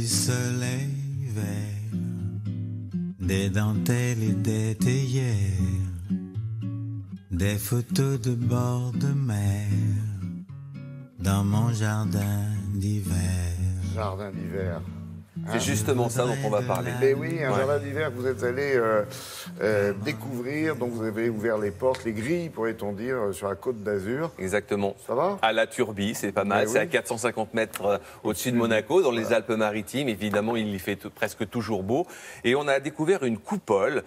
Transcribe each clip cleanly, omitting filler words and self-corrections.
soleil vert, des dentelles et des théières, des photos de bord de mer, dans mon jardin d'hiver. Jardin d'hiver. C'est justement ça dont on va parler. Mais oui, un jardin d'hiver que vous êtes allé découvrir, donc vous avez ouvert les portes, les grilles, pourrait-on dire, sur la côte d'Azur. Exactement. Ça va? À la Turbie, c'est pas mal. Mais C'est oui. à 450 mètres au-dessus de Monaco, dans les Alpes-Maritimes. Évidemment, il y fait presque toujours beau. Et on a découvert une coupole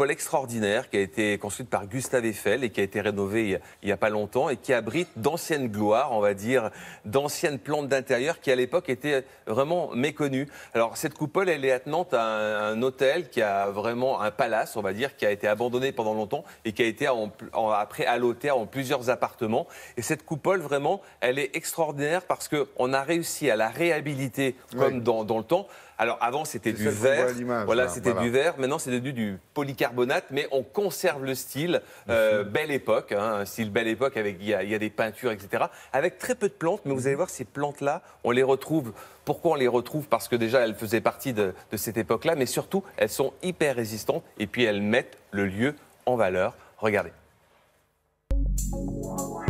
extraordinaire qui a été construite par Gustave Eiffel et qui a été rénovée il y a pas longtemps et qui abrite d'anciennes gloires, on va dire, d'anciennes plantes d'intérieur qui à l'époque étaient vraiment méconnues. Alors cette coupole, elle est attenante à un hôtel qui a vraiment un palace, on va dire, qui a été abandonné pendant longtemps et qui a été après alloté en plusieurs appartements. Et cette coupole, vraiment, elle est extraordinaire parce qu'on a réussi à la réhabiliter comme dans le temps. Alors avant c'était du verre, voilà, c'était du verre. Maintenant c'est devenu du polycarbonate, mais on conserve le style Belle Époque, hein, un style Belle Époque avec il y a des peintures, etc. Avec très peu de plantes, mais vous allez voir ces plantes-là, on les retrouve. Pourquoi on les retrouve? Parce que déjà elles faisaient partie de cette époque-là, mais surtout elles sont hyper résistantes et puis elles mettent le lieu en valeur. Regardez.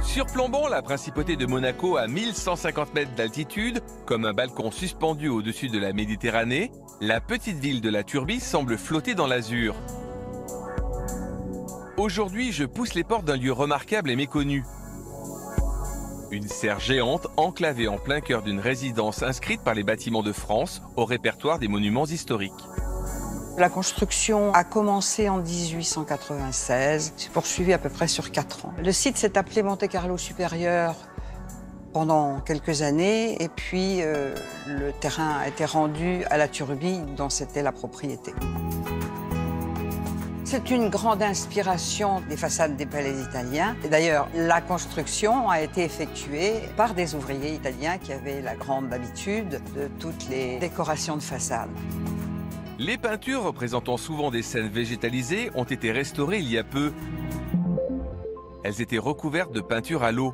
Surplombant la principauté de Monaco à 1150 mètres d'altitude, comme un balcon suspendu au-dessus de la Méditerranée, la petite ville de la Turbie semble flotter dans l'azur. Aujourd'hui, je pousse les portes d'un lieu remarquable et méconnu. Une serre géante enclavée en plein cœur d'une résidence inscrite par les Bâtiments de France au répertoire des monuments historiques. La construction a commencé en 1896, s'est poursuivie à peu près sur 4 ans. Le site s'est appelé Monte Carlo Supérieur pendant quelques années et puis le terrain a été rendu à la Turbie dont c'était la propriété. C'est une grande inspiration des façades des palais italiens. Et d'ailleurs, la construction a été effectuée par des ouvriers italiens qui avaient la grande habitude de toutes les décorations de façade. Les peintures représentant souvent des scènes végétalisées ont été restaurées il y a peu. Elles étaient recouvertes de peinture à l'eau.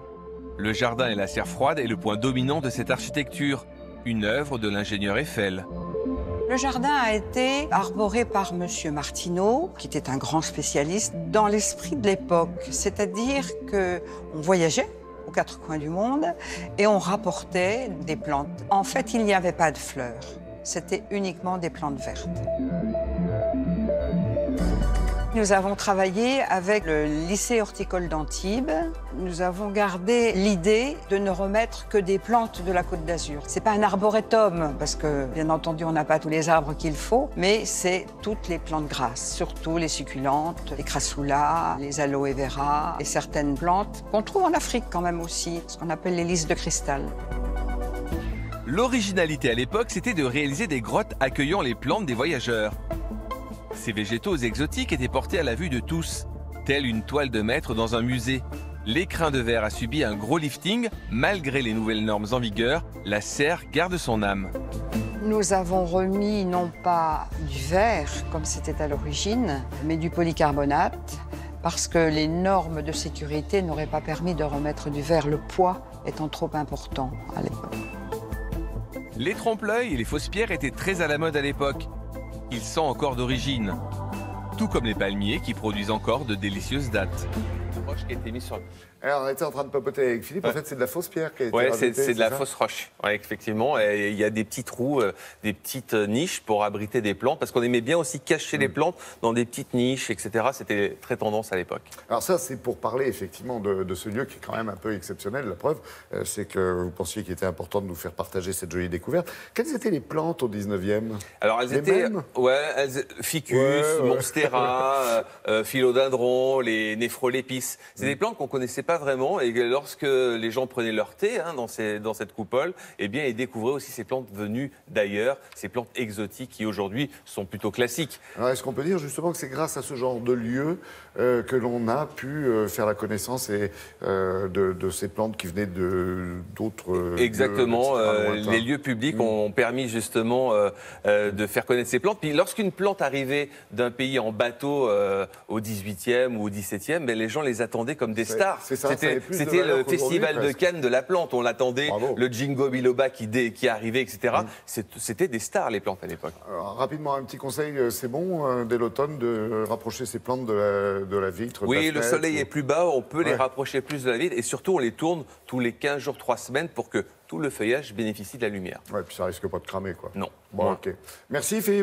Le jardin et la serre froide est le point dominant de cette architecture, une œuvre de l'ingénieur Eiffel. Le jardin a été arboré par M. Martineau, qui était un grand spécialiste dans l'esprit de l'époque. C'est-à-dire qu'on voyageait aux 4 coins du monde et on rapportait des plantes. En fait, il n'y avait pas de fleurs. C'était uniquement des plantes vertes. Nous avons travaillé avec le lycée horticole d'Antibes. Nous avons gardé l'idée de ne remettre que des plantes de la Côte d'Azur. C'est pas un arboretum, parce que, bien entendu, on n'a pas tous les arbres qu'il faut, mais c'est toutes les plantes grasses, surtout les succulentes, les crassoulas, les aloe vera et certaines plantes qu'on trouve en Afrique quand même aussi, ce qu'on appelle les lys de cristal. L'originalité à l'époque, c'était de réaliser des grottes accueillant les plantes des voyageurs. Ces végétaux exotiques étaient portés à la vue de tous, telle une toile de maître dans un musée. L'écrin de verre a subi un gros lifting. Malgré les nouvelles normes en vigueur, la serre garde son âme. Nous avons remis non pas du verre, comme c'était à l'origine, mais du polycarbonate, parce que les normes de sécurité n'auraient pas permis de remettre du verre, le poids étant trop important à l'époque. Les trompe-l'œil et les fausses pierres étaient très à la mode à l'époque. Ils sont encore d'origine. Tout comme les palmiers qui produisent encore de délicieuses dattes. Roche qui a été mise sur... Alors, on était en train de papoter avec Philippe. En fait, c'est de la fausse pierre qui a été Ouais, rajoutée, c'est de la ça fausse roche. Ouais, effectivement. Et il y a des petits trous, des petites niches pour abriter des plantes. Parce qu'on aimait bien aussi cacher les plantes dans des petites niches, etc. C'était très tendance à l'époque. Alors ça, c'est pour parler effectivement de ce lieu qui est quand même un peu exceptionnel. La preuve, c'est que vous pensiez qu'il était important de nous faire partager cette jolie découverte. Quelles étaient les plantes au 19e? Alors elles les étaient, mêmes ficus, ouais. monstera, philodendron, les néphrolepis. C'est des plantes qu'on connaissait pas vraiment et lorsque les gens prenaient leur thé dans cette coupole, eh bien ils découvraient aussi ces plantes venues d'ailleurs, ces plantes exotiques qui aujourd'hui sont plutôt classiques. Alors est-ce qu'on peut dire justement que c'est grâce à ce genre de lieu que l'on a pu faire la connaissance de ces plantes qui venaient d'autres Exactement, lieux, les lieux publics ont permis justement de faire connaître ces plantes. Puis lorsqu'une plante arrivait d'un pays en bateau au 18e ou au 17e, ben, les gens les attendaient attendait comme des stars. c'est ça, ça C'était avait plus de c'était valeur le qu'aujourd'hui, festival de presque. Cannes de la plante. On l'attendait, Bravo. le Jingo Biloba qui arrivait, etc. C'était des stars, les plantes à l'époque. Alors, rapidement, un petit conseil, c'est bon dès l'automne de rapprocher ces plantes de la vitre. de Oui, la le fenêtre, soleil est plus bas, on peut les Ouais. rapprocher plus de la vitre et surtout on les tourne tous les 15 jours, 3 semaines pour que tout le feuillage bénéficie de la lumière. Ouais, puis ça risque pas de cramer, quoi. Non. Bon, Moins. ok. Merci, Philippe.